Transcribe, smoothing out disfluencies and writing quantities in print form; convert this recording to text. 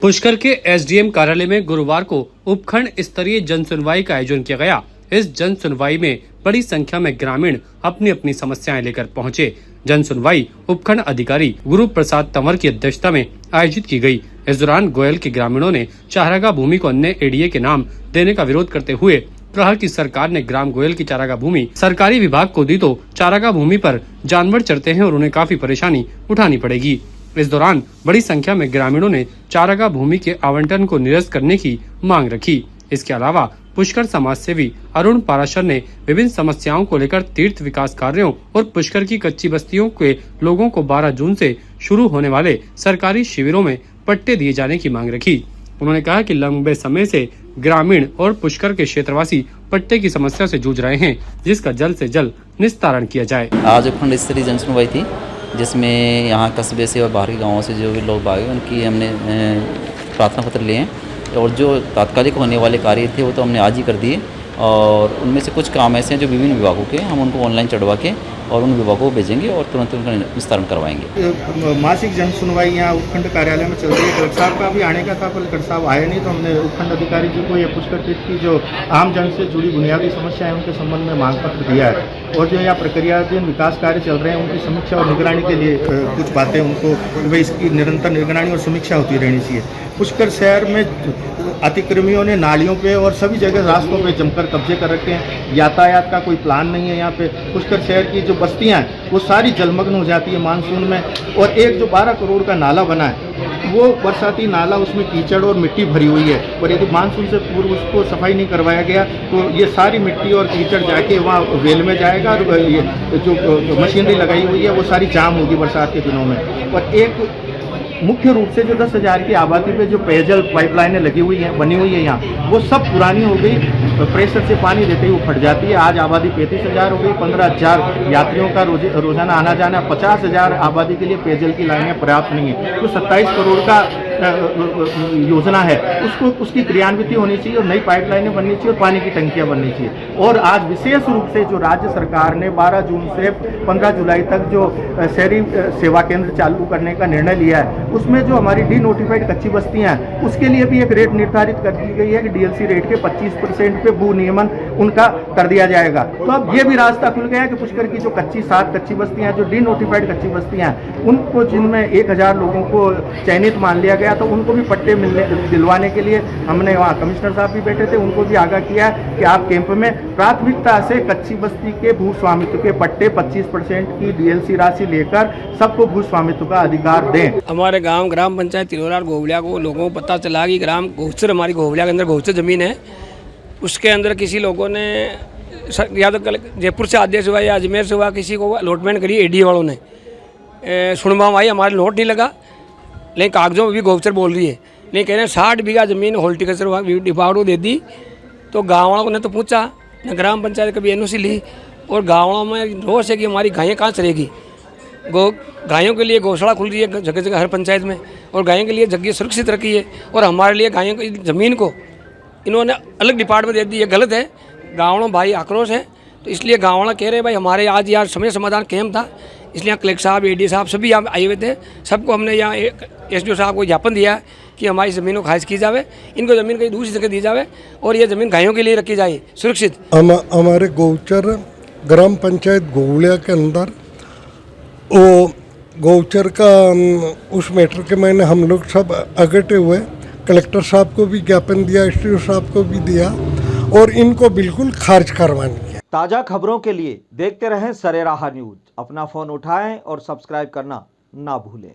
पुष्कर के एसडीएम कार्यालय में गुरुवार को उपखंड स्तरीय जन सुनवाई का आयोजन किया गया। इस जन सुनवाई में बड़ी संख्या में ग्रामीण अपनी अपनी समस्याएं लेकर पहुंचे। जन सुनवाई उपखंड अधिकारी गुरु प्रसाद तंवर की अध्यक्षता में आयोजित की गई। इस दौरान गोयल के ग्रामीणों ने चारागाह भूमि को अन्य एडीए के नाम देने का विरोध करते हुए कहा कि सरकार ने ग्राम गोयल की चारागाह भूमि सरकारी विभाग को दी तो चारागाह भूमि पर जानवर चरते हैं और उन्हें काफी परेशानी उठानी पड़ेगी। इस दौरान बड़ी संख्या में ग्रामीणों ने चारागाह भूमि के आवंटन को निरस्त करने की मांग रखी। इसके अलावा पुष्कर समाज सेवी अरुण पाराशर ने विभिन्न समस्याओं को लेकर तीर्थ विकास कार्यों और पुष्कर की कच्ची बस्तियों के लोगों को 12 जून से शुरू होने वाले सरकारी शिविरों में पट्टे दिए जाने की मांग रखी। उन्होंने कहा कि लंबे समय से ग्रामीण और पुष्कर के क्षेत्रवासी पट्टे की समस्या से जूझ रहे हैं, जिसका जल्द से जल्द निस्तारण किया जाए। आज उपखंड स्तरीय जन सुनवाई थी, जिसमें यहाँ कस्बे से और बाहरी गाँवों से जो भी लोग आए उनकी हमने प्रार्थना पत्र लिए हैं और जो तात्कालिक होने वाले कार्य थे वो तो हमने आज ही कर दिए और उनमें से कुछ काम ऐसे हैं जो विभिन्न विभागों के हम उनको ऑनलाइन चढ़वा के और उन विभागों को भेजेंगे और तुरंत उनका निस्तारण करवाएंगे। मासिक जन सुनवाई यहाँ उपखंड कार्यालय में चल रही है। कलेक्टर साहब का भी आने का था, पर कलेक्टर साहब आए नहीं, तो हमने उपखंड अधिकारी जी को ये पुष्कर तीर्थ की जो आम जन से जुड़ी बुनियादी समस्या है उनके संबंध में मांग पत्र दिया है और जो यहाँ प्रक्रियाधीन विकास कार्य चल रहे हैं उनकी समीक्षा और निगरानी के लिए कुछ बातें उनको भाई इसकी निरंतर निगरानी और समीक्षा होती रहनी चाहिए। पुष्कर शहर में अतिक्रमियों ने नालियों पे और सभी जगह रास्तों पे जमकर कब्जे कर रखे हैं। यातायात का कोई प्लान नहीं है। यहाँ पे पुष्कर शहर की जो बस्तियाँ हैं वो सारी जलमग्न हो जाती है मानसून में और एक जो 12 करोड़ का नाला बना है वो बरसाती नाला, उसमें कीचड़ और मिट्टी भरी हुई है और यदि मानसून से पूर्व उसको सफाई नहीं करवाया गया तो ये सारी मिट्टी और कीचड़ जाके वहाँ वेल में जाएगा और ये जो मशीनरी लगाई हुई है वो सारी जाम होगी बरसात के दिनों में। और एक मुख्य रूप से जो 10,000 की आबादी पे जो पेयजल पाइपलाइनें लगी हुई हैं, बनी हुई है यहाँ, वो सब पुरानी हो गई। प्रेशर से पानी देते ही वो फट जाती है। आज आबादी 35,000 हो गई। 15,000 यात्रियों का रोजाना आना जाना। 50,000 आबादी के लिए पेयजल की लाइनें पर्याप्त नहीं है। जो 27 करोड़ का योजना है उसकी क्रियान्वित होनी चाहिए और नई पाइपलाइनें बननी चाहिए और पानी की टंकियाँ बननी चाहिए। और आज विशेष रूप से जो राज्य सरकार ने 12 जून से 15 जुलाई तक जो शहरी सेवा केंद्र चालू करने का निर्णय लिया है उसमें जो हमारी डी नोटिफाइड कच्ची बस्तियां हैं उसके लिए भी एक रेट निर्धारित कर दी गई है कि डीएलसी रेट के 25% पे भू नियमन उनका कर दिया जाएगा। तो अब ये भी रास्ता खुल गया है कि पुष्कर की जो 7 कच्ची बस्तियां जो डी नोटिफाइड कच्ची बस्तियां हैं उनको, जिनमें 1000 लोगों को चयनित मान लिया गया, तो उनको भी पट्टे दिलवाने के लिए हमने वहाँ कमिश्नर साहब भी बैठे थे, उनको भी आगाह किया कि आप कैंप में प्राथमिकता से कच्ची बस्ती के भू स्वामित्व के पट्टे 25% की डीएलसी राशि लेकर सबको भू स्वामित्व का अधिकार दें। हमारे गांव ग्राम पंचायत तिलोरा गोवलिया को लोगों को पता चला कि ग्राम गौचर, हमारी गोवलिया के अंदर गौचर ज़मीन है, उसके अंदर किसी लोगों ने या तो जयपुर से आदेश हुआ या अजमेर से हुआ, किसी को अलॉटमेंट करी एडी वालों ने। सुनवाई आई, हमारे नोट नहीं लगा, लेकिन कागजों में भी गौचर बोल रही है। नहीं कह रहे 60 बीघा ज़मीन हॉर्टिकल्चर डिपार्टमेंट को दे दी। तो गाँव वालों ने तो पूछा, न ग्राम पंचायत कभी एनओसी ली और गाँव वालों में रोष है कि हमारी गायें कहाँ चलेगी। गायों के लिए गौशाला खुल रही है जगह जगह हर पंचायत में और गायों के लिए जगह सुरक्षित रखी है और हमारे लिए गायों की ज़मीन को इन्होंने अलग डिपार्टमेंट दे दी। ये गलत है। गाँव भाई आक्रोश है, तो इसलिए गाँव वाला कह रहे हैं भाई हमारे आज यहाँ समय समाधान कैंप था, इसलिए कलेक्टर साहब, एडी साहब सभी यहाँ आए हुए थे। सबको हमने यहाँ एसडीओ साहब को ज्ञापन दिया है कि हमारी ज़मीन को खारिज की जाए, इनको ज़मीन कहीं दूसरी जगह दी जाए और ये ज़मीन गायों के लिए रखी जाए सुरक्षित। हमारे गौचर ग्राम पंचायत गोवलिया के अंदर वो गौचर का उस मैटर के मैंने हम लोग सब अगटे हुए, कलेक्टर साहब को भी ज्ञापन दिया, एसडीओ साहब को भी दिया और इनको बिल्कुल खारिज करवाने किया। ताज़ा खबरों के लिए देखते रहें सरेराह न्यूज़। अपना फ़ोन उठाएं और सब्सक्राइब करना ना भूलें।